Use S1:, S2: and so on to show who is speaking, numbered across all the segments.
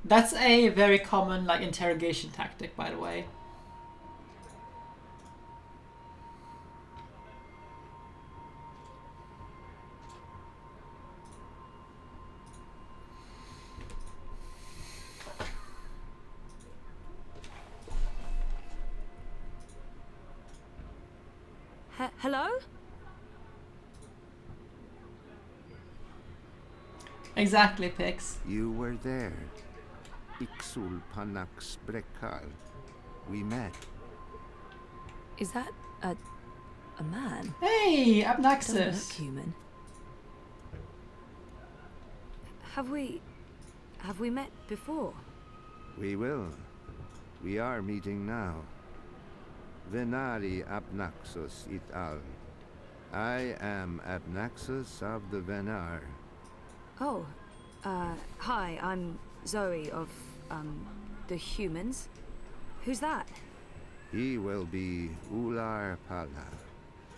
S1: That's a very common like interrogation tactic, by the way.
S2: Hello?
S1: Exactly, Pix.
S3: You were there. Ixul Panax Brekal. We met.
S2: Is that a man?
S1: Hey,
S2: Doesn't look
S1: Abnaxis.
S2: human. Have we met before?
S3: We will. We are meeting now. Venari Abnaxus it al. I am Abnaxus of the Venar.
S2: Oh, hi, I'm Zoe of, the humans. Who's that?
S3: He will be Ular Pala,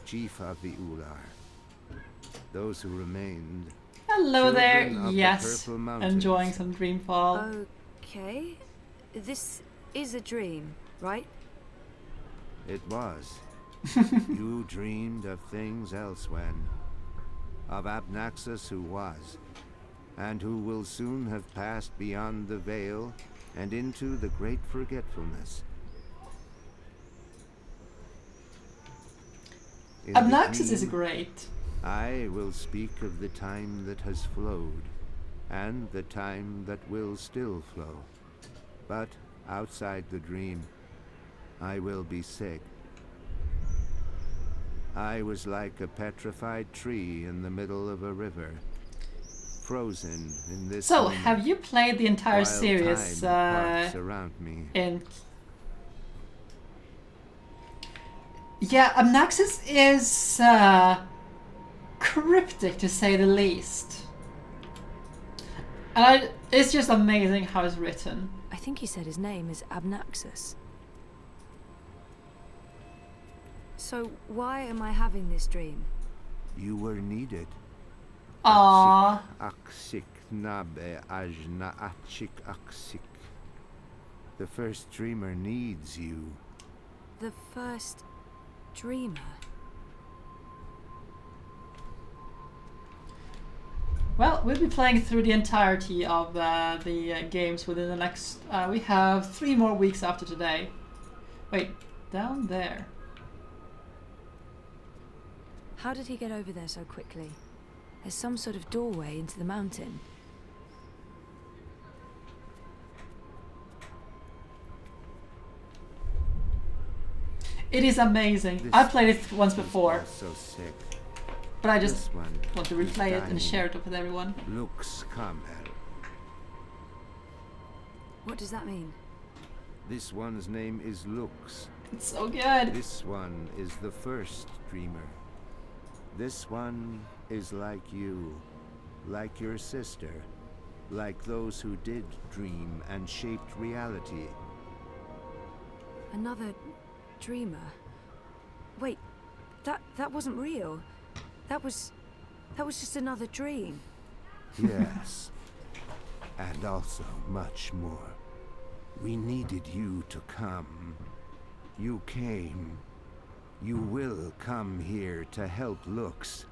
S3: chief of the Ular. Those who remained.
S1: Hello there.
S3: Children of the
S1: Yes,
S3: Purple Mountains.
S1: enjoying some Dreamfall.
S2: Okay. This is a dream, right?
S3: It was. You dreamed of things else when. Of Abnaxus who was, and who will soon have passed beyond the veil and into the great forgetfulness. In the
S1: Abnaxis is
S3: dream,
S1: great.
S3: I will speak of the time that has flowed, and the time that will still flow. But outside the dream, I will be sick. I was like a petrified tree in the middle of a river, frozen in this
S1: So,
S3: moment,
S1: have you played the entire
S3: while
S1: series
S3: time parts around me.
S1: in... Yeah, Abnaxis is cryptic to say the least. And it's just amazing how it's written.
S2: I think he said his name is Abnaxus. So why am I having this dream?
S3: You were needed.
S1: Aww.
S3: Aksik nabe ajna achik aksik. The first dreamer needs you.
S2: The first dreamer?
S1: Well, we'll be playing through the entirety of the games within the next... we have 3 more weeks after today. Wait, down there.
S2: How did he get over there so quickly? There's some sort of doorway into the mountain.
S1: It is amazing.
S3: This
S1: I played it once before,
S3: So sick.
S1: but I just
S3: This one
S1: want to
S3: is
S1: replay it and
S3: dying.
S1: share it with everyone.
S3: Lux Kamel.
S2: What does that mean?
S3: This one's name is Lux.
S1: It's so good.
S3: This one is the first dreamer. This one is like you, like your sister, like those who did dream and shaped reality.
S2: Another dreamer? Wait, that wasn't real. That was just another dream.
S3: Yes, and also much more. We needed you to come. You came. You will come here to help Lux.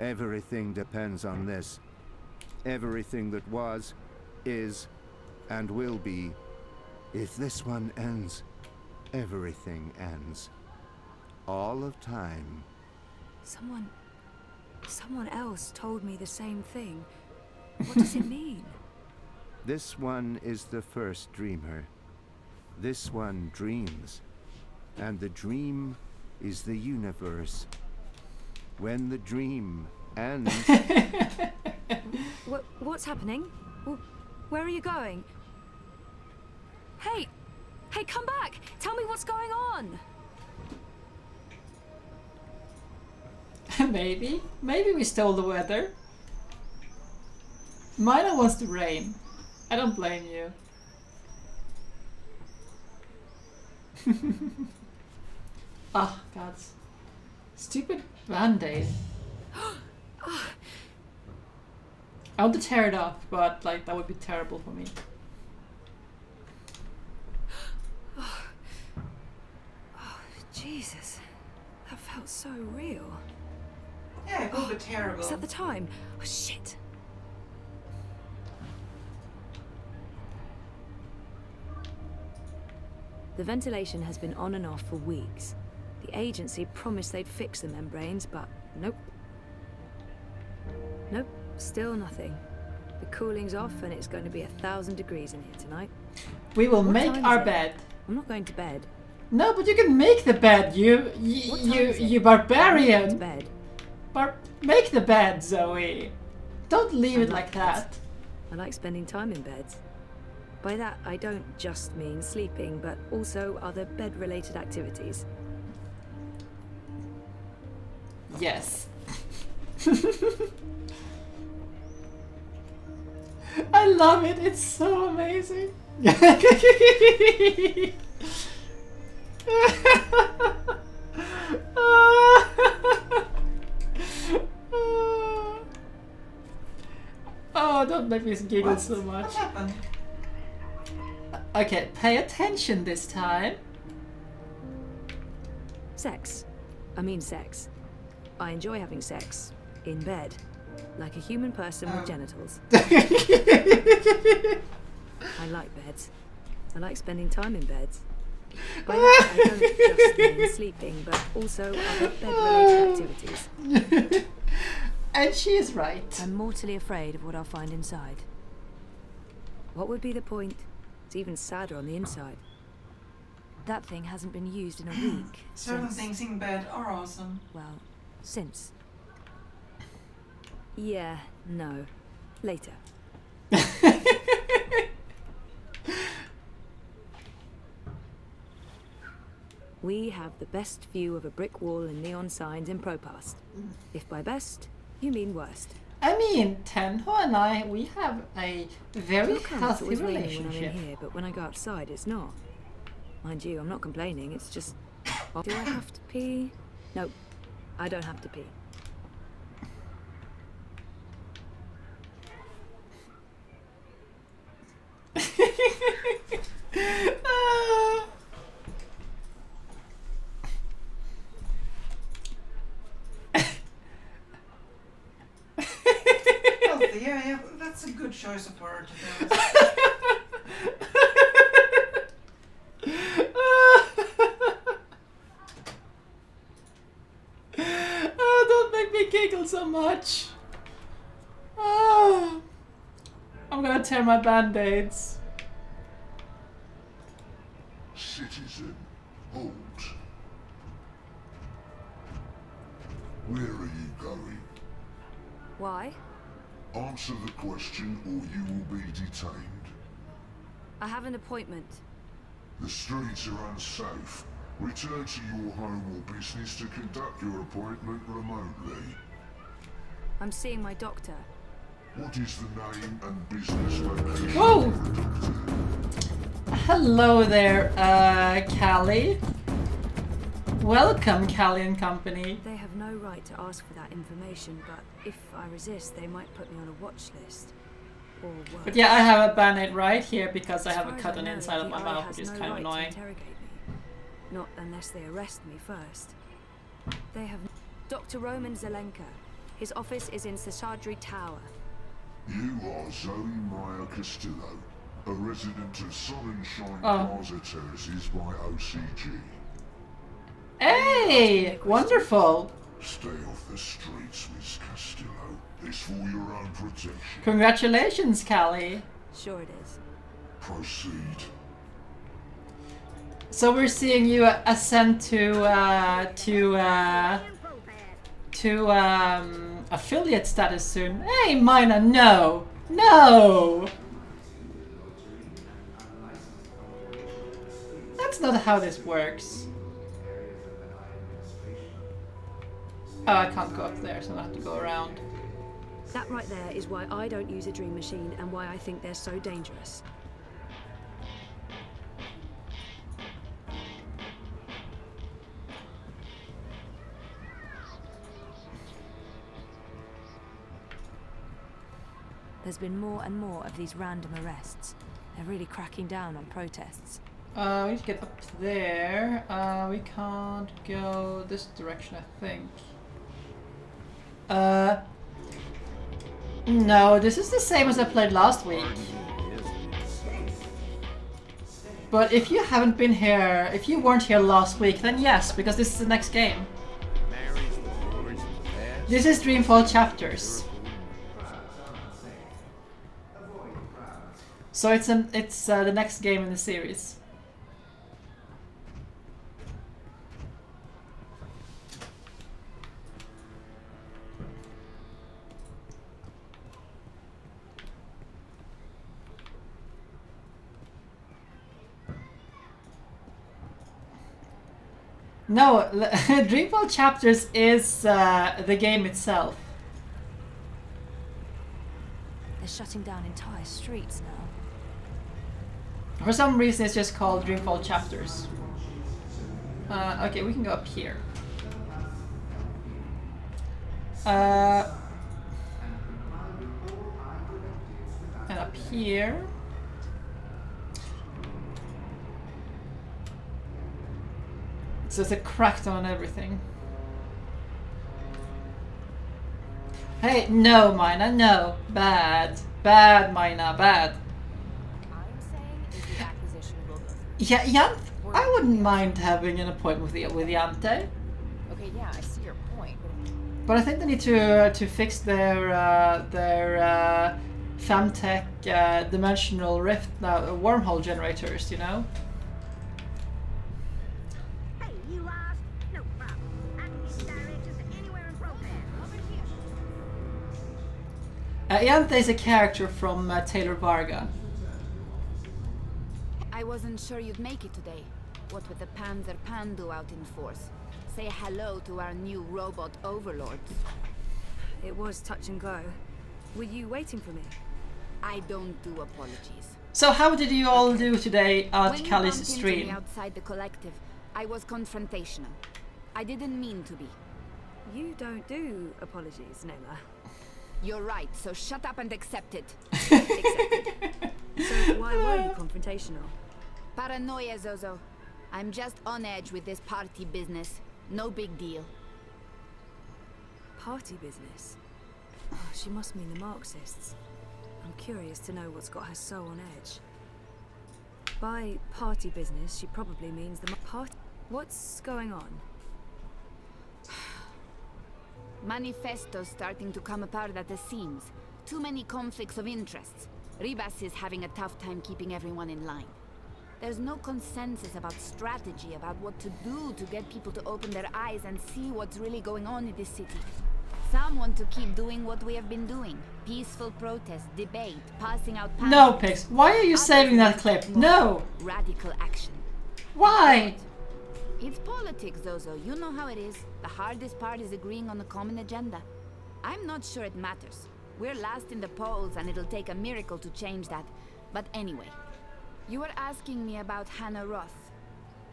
S3: Everything depends on this. Everything that was, is, and will be. If this one ends, everything ends. All of time.
S2: Someone else told me the same thing. What does it mean?
S3: This one is the first dreamer. This one dreams. And the dream is the universe. When the dream ends...
S2: What's happening? Where are you going? Hey, come back! Tell me what's going on!
S1: Maybe we stole the weather. Mina wants to rain. I don't blame you. Ah, gods. Stupid band-aid. I want to tear it off, but like that would be terrible for me.
S2: Jesus, that felt so real.
S4: Yeah, it will be terrible.
S2: Is that the time? Oh shit. The ventilation has been on and off for weeks. The agency promised they'd fix the membranes, but nope. Nope, still nothing. The cooling's off and it's going to be 1,000 degrees in here tonight.
S1: We will
S2: What
S1: make
S2: time
S1: our
S2: is it?
S1: bed.
S2: I'm not going to bed.
S1: No, but you can make the bed, you
S2: What time is it?
S1: you
S2: I'm not going to
S1: barbarian.
S2: bed.
S1: Make the bed, Zoe. Don't leave
S2: I
S1: it
S2: like
S1: like
S2: beds.
S1: that.
S2: I like spending time in beds. By that, I don't just mean sleeping, but also other bed-related activities.
S1: Yes. I love it. It's so amazing. Oh, don't make me giggle so
S4: What
S1: much.
S4: happened?
S1: Okay, pay attention this time.
S2: Sex. I mean sex. I enjoy having sex. In bed. Like a human person with genitals. I like beds. I like spending time in beds. By that, I don't just mean sleeping, but also other bed-related activities.
S1: And she is right.
S2: I'm mortally afraid of what I'll find inside. What would be the point? It's even sadder on the inside. That thing hasn't been used in a week.
S4: Certain
S2: since,
S4: things in bed are awesome.
S2: well, since. Yeah, no. Later. We have the best view of a brick wall and neon signs in Propast. If by best, you mean worst.
S1: I mean, Tenho and I, we have a very
S2: How come it's
S1: healthy
S2: always raining when I'm
S1: relationship.
S2: in here, but when I go outside, it's not? Mind you, I'm not complaining, it's just... Do I have to pee? No, I don't have to pee.
S1: Ah.
S4: Healthy, yeah, that's a good choice of word, to be honest.
S1: Oh, don't make me giggle so much. Oh, I'm gonna tear my band-aids.
S5: Citizen, halt. Where are you going?
S2: Why?
S5: Answer the question or you will be detained.
S2: I have an appointment.
S5: The streets are unsafe. Return to your home or business to conduct your appointment remotely.
S2: I'm seeing my doctor.
S5: What is the name and business location
S1: Whoa!
S5: of your doctor?
S1: Hello there, Callie. Welcome, Callie and Company.
S2: They have no right to ask for that information, but if I resist, they might put me on a watch list. Or worse.
S1: But yeah, I have a band-aid right here because I
S2: As
S1: have
S2: far
S1: a
S2: as
S1: cut
S2: I
S1: on the
S2: know,
S1: inside of
S2: the
S1: my
S2: eye
S1: mouth,
S2: has
S1: which is
S2: no
S1: kind of
S2: right to
S1: annoying.
S2: interrogate me. Not unless they arrest me first. They have... Dr. Roman Zelenka. His office is in Seshadri Tower.
S5: You are Zoe Meyer Castillo, a resident of Sun and Shine
S1: Oh.
S5: Plaza Terraces by OCG.
S1: Hey! Wonderful!
S5: Stay off the streets, Miss Castillo. It's for your own protection.
S1: Congratulations, Callie.
S2: Sure it is.
S5: Proceed.
S1: So we're seeing you ascend to affiliate status soon. Hey, Mina, no! No! That's not how this works. Oh, I can't go up there, so I have to go around.
S2: That right there is why I don't use a dream machine and why I think they're so dangerous. There's been more and more of these random arrests. They're really cracking down on protests.
S1: We need to get up there. We can't go this direction, I think. No, this is the same as I played last week. But if you haven't been here, if you weren't here last week, then yes, because this is the next game. This is Dreamfall chapters. So it's the next game in the series. No, Dreamfall Chapters is the game itself.
S2: They're shutting down entire streets now.
S1: For some reason it's just called Dreamfall Chapters. Okay, we can go up here. And up here. So it's a crackdown on everything. Hey, no, Mina, no. Bad. Bad, Mina, bad.
S2: I'm saying is the acquisition will go through.
S1: Yeah, Yant, I wouldn't mind having an appointment with Yante.
S6: Okay, yeah, I see your point,
S1: But I think they need to fix their Femtech dimensional rift wormhole generators, you know?
S7: Hey, you lost? No problem. I can get you directions to anywhere in Propan. Over here.
S1: Yante is a character from Taylor Varga.
S8: I wasn't sure you'd make it today. What with the Panzer Pandu out in force. Say hello to our new robot overlords.
S2: It was touch and go. Were you waiting for me?
S8: I don't do apologies.
S1: So how did you all do today at
S8: When you
S1: Kali's
S8: bumped into
S1: stream?
S8: me outside the collective, I was confrontational. I didn't mean to be.
S2: You don't do apologies, Nela.
S8: You're right, so shut up and accept it.
S2: So why were you confrontational?
S8: Paranoia, Zozo. I'm just on edge with this party business. No big deal.
S2: Party business? Oh, she must mean the Marxists. I'm curious to know what's got her so on edge. By party business, she probably means the party. What's going on?
S8: Manifesto's starting to come apart at the seams. Too many conflicts of interests. Ribas is having a tough time keeping everyone in line. There's no consensus about strategy, about what to do to get people to open their eyes and see what's really going on in this city. Some want to keep doing what we have been doing. Peaceful protest, debate, passing out
S1: No,
S8: pamphlets.
S1: Pix, why are you
S8: Others
S1: saving that
S8: want
S1: clip?
S8: more
S1: No!
S8: radical action.
S1: Why?
S8: It's politics, Zozo. You know how it is. The hardest part is agreeing on a common agenda. I'm not sure it matters. We're last in the polls and it'll take a miracle to change that. But anyway, you were asking me about Hannah Roth.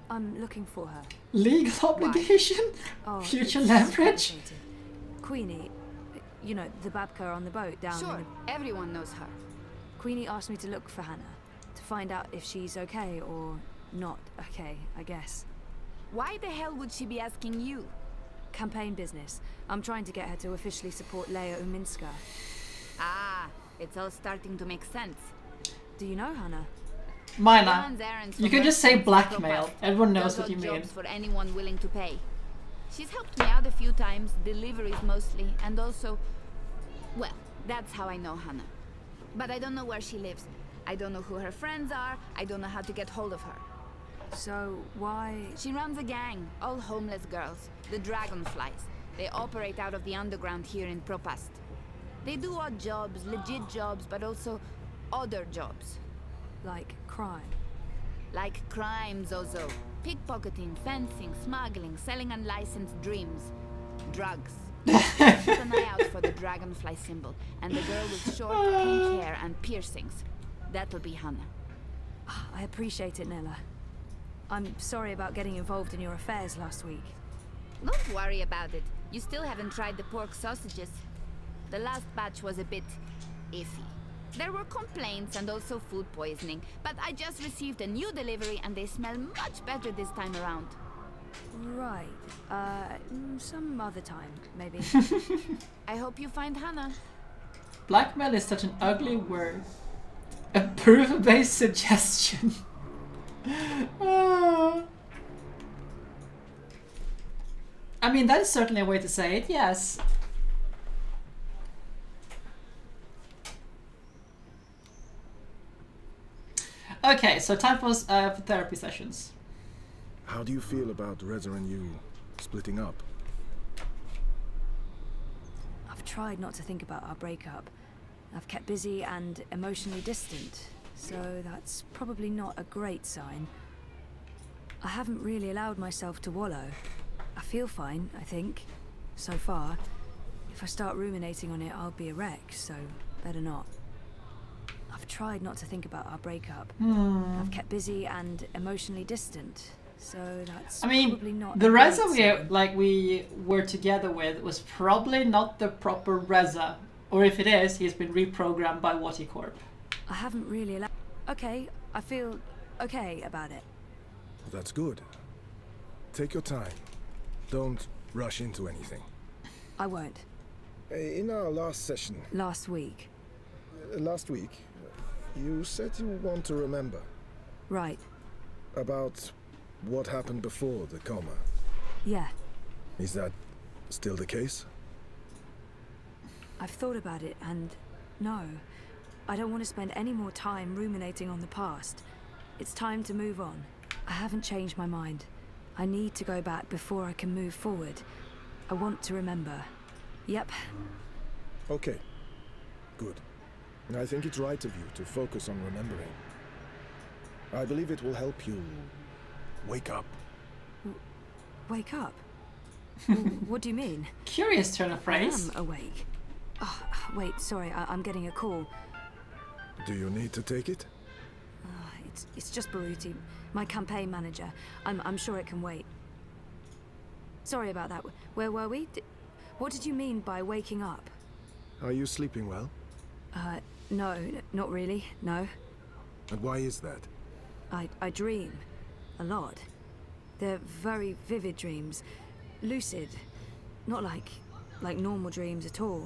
S2: I'm looking for her.
S1: Legal obligation?
S2: Oh,
S1: Future
S2: it's
S1: leverage?
S2: complicated. Queenie, you know, the Babka on the boat down
S8: Sure,
S2: in
S8: everyone knows her.
S2: the... Queenie asked me to look for Hannah, to find out if she's okay or not okay, I guess.
S8: Why the hell would she be asking you?
S2: Campaign business. I'm trying to get her to officially support Leia Uminska.
S8: Ah, it's all starting to make sense.
S2: Do you know Hannah?
S1: Mina,
S8: Runs errands
S1: you
S8: for
S1: can just say
S8: merchants and
S1: blackmail.
S8: propasts.
S1: Everyone knows
S8: Does
S1: what you
S8: odd
S1: mean.
S8: jobs for anyone willing to pay. She's helped me out a few times, deliveries mostly, and also... Well, that's how I know Hannah. But I don't know where she lives. I don't know who her friends are. I don't know how to get hold of her.
S2: So, why...
S8: She runs a gang, all homeless girls, the Dragonflies. They operate out of the underground here in Propast. They do odd jobs, legit jobs, but also other jobs.
S2: like, crime?
S8: Like crime, Zozo. Pickpocketing, fencing, smuggling, selling unlicensed dreams. Drugs. Keep an eye out for the dragonfly symbol, and the girl with short, pink hair and piercings. That'll be Hannah.
S2: I appreciate it, Nella. I'm sorry about getting involved in your affairs last week.
S8: Don't worry about it. You still haven't tried the pork sausages. The last batch was a bit iffy. There were complaints and also food poisoning, but I just received a new delivery and they smell much better this time around.
S2: Right. Some other time, maybe.
S8: I hope you find Hannah.
S1: Blackmail is such an ugly word. A proof-based suggestion. Ah. I mean, that is certainly a way to say it, yes. Okay, so time for therapy sessions.
S9: How do you feel about Reza and you splitting up?
S2: I've tried not to think about our breakup. I've kept busy and emotionally distant, so that's probably not a great sign. I haven't really allowed myself to wallow. I feel fine, I think, so far. If I start ruminating on it, I'll be a wreck, so better not. I've tried not to think about our breakup. I've kept busy and emotionally distant, so that's probably not
S1: the
S2: a
S1: Reza
S2: great
S1: we were together with was probably not the proper Reza. Or if it is, he's been reprogrammed by Watty Corp.
S2: I haven't really allowed... Okay, I feel okay about it.
S9: That's good. Take your time. Don't rush into anything.
S2: I won't.
S9: In our last session...
S2: Last week.
S9: Last week, you said you want to remember.
S2: Right.
S9: About what happened before the coma.
S2: Yeah.
S9: Is that still the case?
S2: I've thought about it, and no. I don't want to spend any more time ruminating on the past. It's time to move on. I haven't changed my mind. I need to go back before I can move forward. I want to remember. Yep.
S9: Okay. Good. I think it's right of you to focus on remembering. I believe it will help you wake up.
S2: Wake up? What do you mean?
S1: Curious turn of phrase.
S2: I am awake. Oh, wait, sorry, I'm getting a call.
S9: Do you need to take it?
S2: It's just Baruti, my campaign manager. I'm sure it can wait. Sorry about that. Where were we? What did you mean by waking up?
S9: Are you sleeping well?
S2: No, not really, no.
S9: And why is that?
S2: I dream. A lot. They're very vivid dreams. Lucid. Not like normal dreams at all.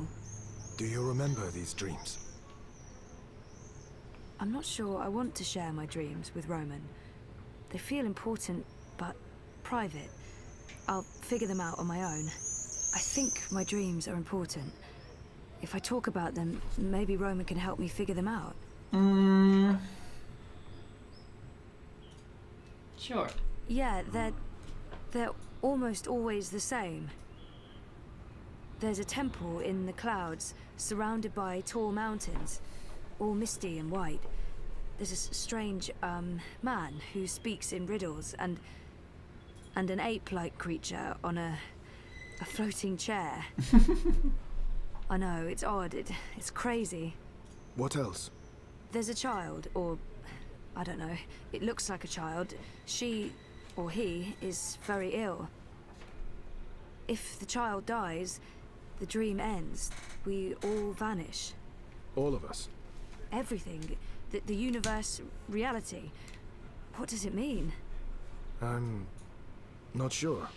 S9: Do you remember these dreams?
S2: I'm not sure I want to share my dreams with Roman. They feel important, but private. I'll figure them out on my own. I think my dreams are important. If I talk about them, maybe Roman can help me figure them out.
S1: Sure.
S2: Yeah, they're almost always the same. There's a temple in the clouds, surrounded by tall mountains, all misty and white. There's a strange, man who speaks in riddles, and an ape-like creature on a floating chair. I know, it's odd, it's crazy.
S9: What else?
S2: There's a child, or I don't know, it looks like a child. She, or he, is very ill. If the child dies, the dream ends. We all vanish.
S9: All of us?
S2: Everything. The universe, reality. What does it mean?
S9: I'm not sure.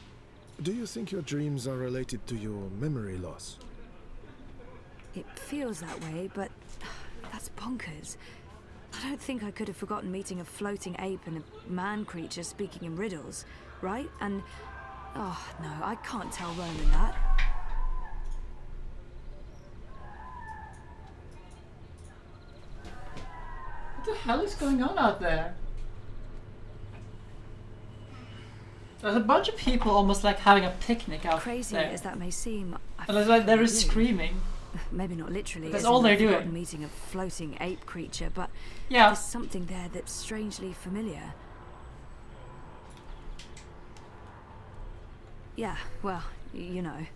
S9: Do you think your dreams are related to your memory loss?
S2: It feels that way, but that's bonkers. I don't think I could have forgotten meeting a floating ape and a man creature speaking in riddles, right? And, oh no, I can't tell Roman that.
S1: What the hell is going on out there? There's a bunch of people almost like having a picnic out
S2: Crazy
S1: there.
S2: as that may seem,
S1: And it's like they're screaming.
S2: Maybe not literally.
S1: That's all they're doing.
S2: Meeting a floating ape creature, but
S1: Yeah.
S2: there's something there that's strangely familiar. Yeah, well, you know.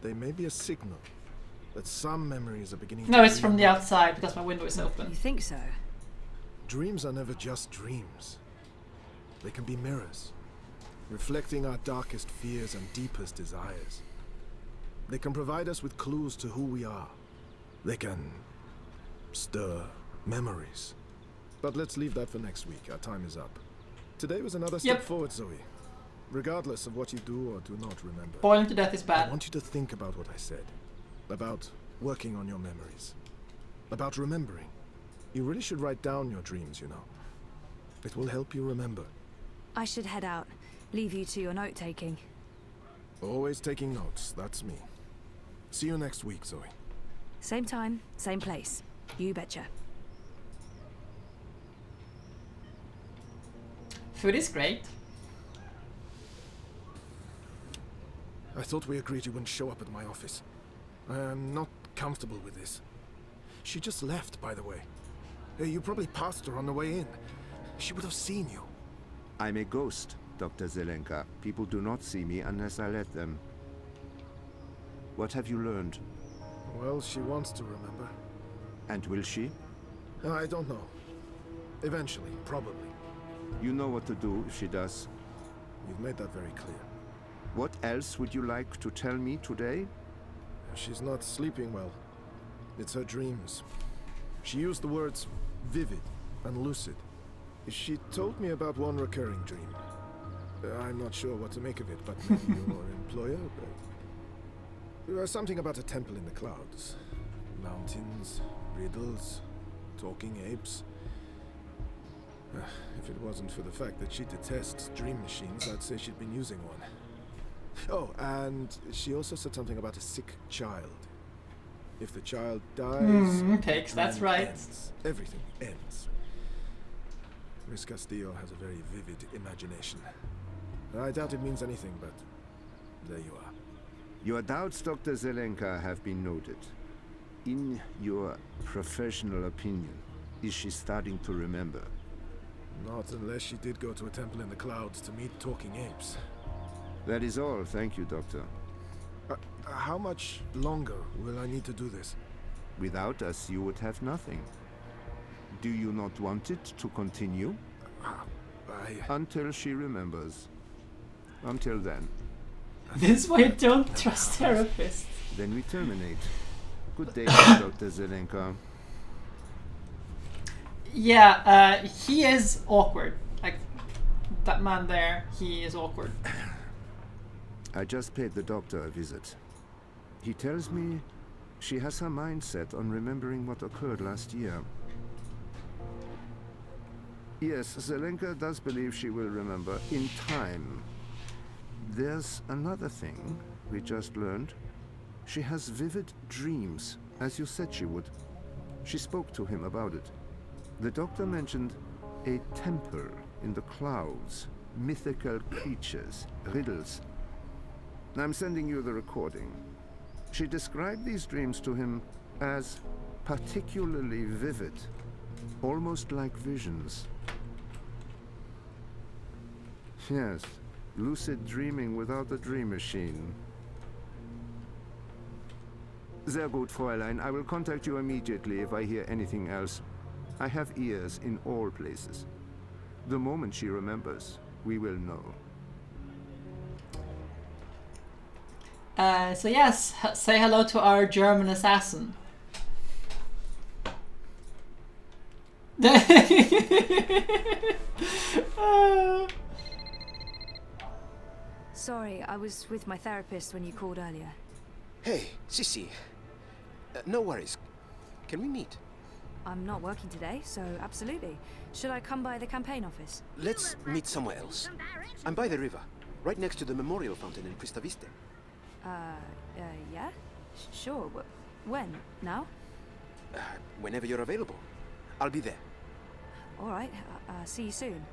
S9: They may be a signal that some memories are beginning
S1: No,
S9: to
S1: it's from the outside because my window is open.
S2: You think so?
S9: Dreams are never just dreams. They can be mirrors, reflecting our darkest fears and deepest desires. They can provide us with clues to who we are. They can stir memories. But let's leave that for next week. Our time is up. Today was another step forward, Zoe. Regardless of what you do or do not remember.
S1: Boiling to death is
S9: I
S1: bad.
S9: want you to think about what I said. About working on your memories. About remembering. You really should write down your dreams, you know. It will help you remember.
S2: I should head out. Leave you to your note-taking.
S9: Always taking notes, that's me. See you next week, Zoe.
S2: Same time, same place. You betcha.
S1: Food is great.
S9: I thought we agreed you wouldn't show up at my office. I am not comfortable with this. She just left, by the way. You probably passed her on the way in. She would have seen you.
S3: I'm a ghost, Dr. Zelenka. People do not see me unless I let them. What have you learned?
S9: Well, she wants to remember.
S3: And will she?
S9: I don't know. Eventually, probably.
S3: You know what to do if she does.
S9: You've made that very clear.
S3: What else would you like to tell me today?
S9: She's not sleeping well. It's her dreams. She used the words vivid and lucid. She told me about one recurring dream. I'm not sure what to make of it, but maybe your employer? Something about a temple in the clouds. Mountains, riddles, talking apes. If it wasn't for the fact that she detests dream machines, I'd say she'd been using one. Oh, and she also said something about a sick child. If the child dies...
S1: Takes, that's right.
S9: Ends. Everything ends. Miss Castillo has a very vivid imagination. I doubt it means anything, but there you are.
S3: Your doubts, Dr. Zelenka, have been noted. In your professional opinion, is she starting to remember?
S9: Not unless she did go to a temple in the clouds to meet talking apes.
S3: That is all, thank you, Doctor.
S9: How much longer will I need to do this?
S3: Without us, you would have nothing. Do you not want it to continue? Until she remembers. Until then.
S1: This is why you don't trust therapists.
S3: Then we terminate. Good day, Dr. Zelenka.
S1: Yeah, he is awkward. Like, that man there, he is awkward.
S3: I just paid the doctor a visit. He tells me she has her mind set on remembering what occurred last year. Yes, Zelenka does believe she will remember in time. There's another thing we just learned. She has vivid dreams, as you said she would. She spoke to him about it. The doctor mentioned a temple in the clouds, mythical creatures, riddles. I'm sending you the recording. She described these dreams to him as particularly vivid, almost like visions. Yes, lucid dreaming without a dream machine. Sehr gut, Fräulein. I will contact you immediately if I hear anything else. I have ears in all places. The moment she remembers, we will know.
S1: So yes, say hello to our German assassin.
S2: Sorry, I was with my therapist when you called earlier.
S10: Hey, Sissy. No worries. Can we meet?
S2: I'm not working today, so absolutely. Should I come by the campaign office?
S10: Let's meet somewhere else. I'm by the river, right next to the memorial fountain in Prista Vista.
S2: Yeah? Sure. When? Now?
S10: Whenever you're available. I'll be there.
S2: Alright, see you soon.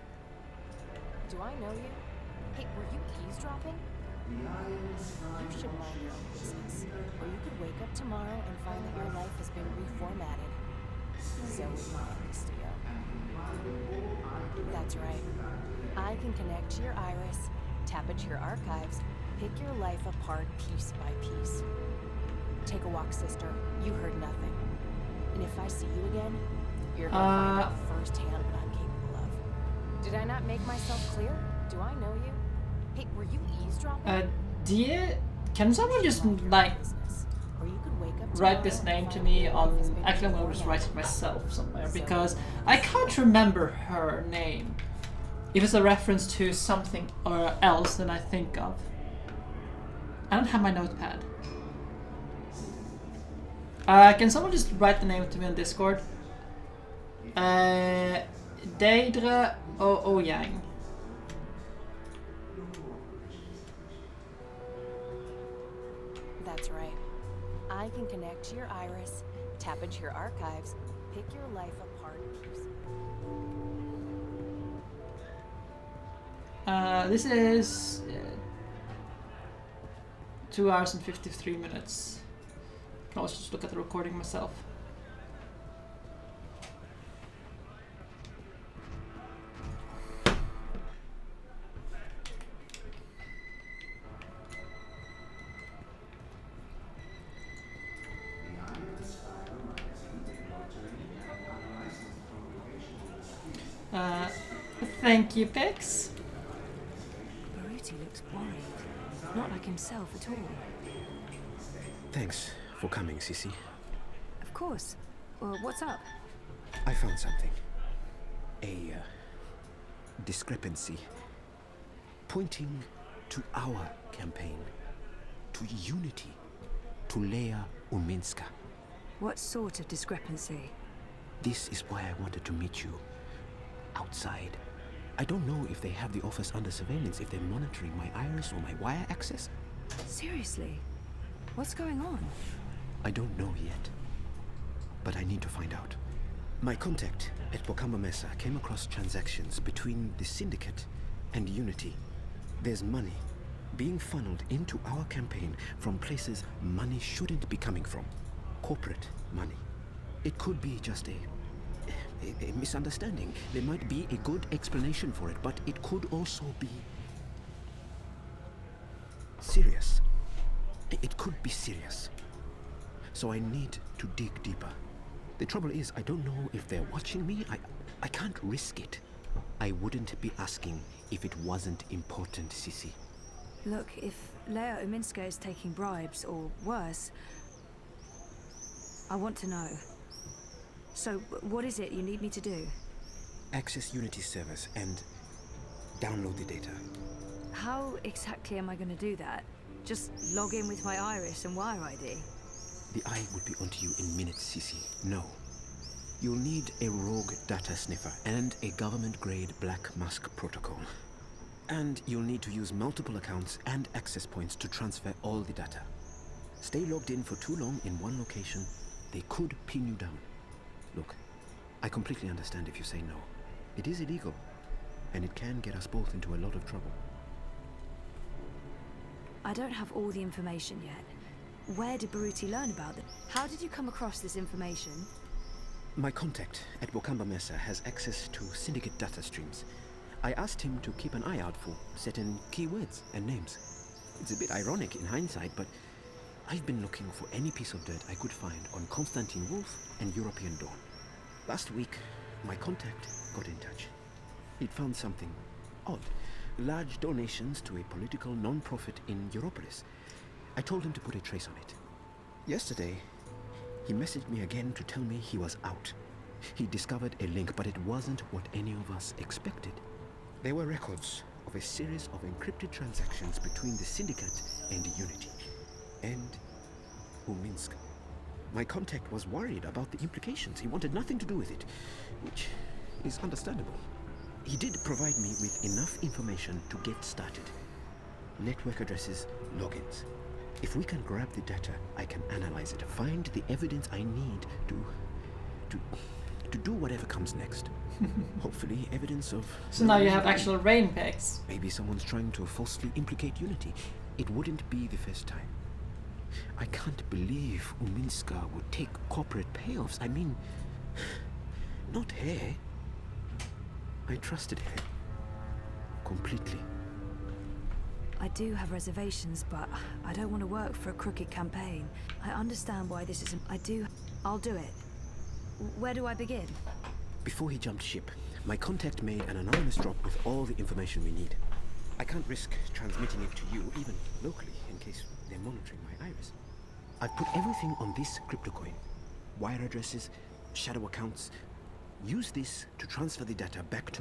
S6: Do I know you? Hey, were you eavesdropping? You should mind your own business, or you could wake up tomorrow and find that your life has been reformatted. Zoe Castillo. That's right. I can connect to your iris, tap into your archives, pick your life apart piece by piece. Take a walk, sister. You heard nothing. And if I see you again, you're gonna find out firsthand what I'm capable of. Did I not make myself clear? Do I know you? Hey, were you eavesdropping?
S1: Can someone just like
S6: or you could wake up
S1: write this
S6: tomorrow
S1: name
S6: and
S1: to
S6: find
S1: me
S6: your life has
S1: on...
S6: been
S1: Actually, I'm gonna
S6: more
S1: just write it
S6: natural.
S1: myself somewhere,
S6: So
S1: because
S6: maybe
S1: I can't remember her name. If it's a reference to something or else than I think of. I don't have my notepad. Can someone just write the name to me on Discord? Deidre Yang.
S6: That's right. I can connect to your iris, tap into your archives, pick your life apart.
S1: This is 2 hours and 53 minutes. I can also just look at the recording myself. Thank you, Pix.
S2: Baruti looks worried. Not like himself at all.
S10: Thanks for coming, Sissy.
S2: Of course. What's up?
S10: I found something. A discrepancy. Pointing to our campaign. To unity. To Leia Uminska.
S2: What sort of discrepancy?
S10: This is why I wanted to meet you. Outside. I don't know if they have the office under surveillance, if they're monitoring my iris or my wire access.
S2: Seriously? What's going on?
S10: I don't know yet. But I need to find out. My contact at Bokamba Mesa came across transactions between the Syndicate and Unity. There's money being funneled into our campaign from places money shouldn't be coming from. Corporate money. It could be just a misunderstanding. There might be a good explanation for it, but it could also be serious. It could be serious. So I need to dig deeper. The trouble is, I don't know if they're watching me. I can't risk it. I wouldn't be asking if it wasn't important, Sissy.
S2: Look, if Leia Uminska is taking bribes, or worse, I want to know. So, what is it you need me to do?
S10: Access Unity servers and download the data.
S2: How exactly am I going to do that? Just log in with my iris and wire ID?
S10: The eye would be onto you in minutes, Sissy. No. You'll need a rogue data sniffer and a government-grade Black Mask protocol. And you'll need to use multiple accounts and access points to transfer all the data. Stay logged in for too long in one location, they could pin you down. Look, I completely understand if you say no. It is illegal, and it can get us both into a lot of trouble.
S2: I don't have all the information yet. Where did Baruti learn about it? How did you come across this information?
S10: My contact at Bokamba Mesa has access to Syndicate data streams. I asked him to keep an eye out for certain keywords and names. It's a bit ironic in hindsight, but I've been looking for any piece of dirt I could find on Constantine Wolf and European Dawn. Last week, my contact got in touch. He'd found something odd. Large donations to a political non-profit in Europolis. I told him to put a trace on it. Yesterday, he messaged me again to tell me he was out. He discovered a link, but it wasn't what any of us expected. There were records of a series of encrypted transactions between the Syndicate and Unity. And Uminska. My contact was worried about the implications. He wanted nothing to do with it, which is understandable. He did provide me with enough information to get started. Network addresses, logins. If we can grab the data, I can analyze it, find the evidence I need to do whatever comes next. Hopefully evidence of...
S1: So now you have actual rain pics.
S10: Maybe someone's trying to falsely implicate Unity. It wouldn't be the first time. I can't believe Uminska would take corporate payoffs. I mean, not her. I trusted her. Completely.
S2: I do have reservations, but I don't want to work for a crooked campaign. I understand why this isn't... I'll do it. Where do I begin?
S10: Before he jumped ship, my contact made an anonymous drop with all the information we need. I can't risk transmitting it to you, even locally, in case they're monitoring my iris. I've put everything on this cryptocoin. Wire addresses, shadow accounts. Use this to transfer the data back to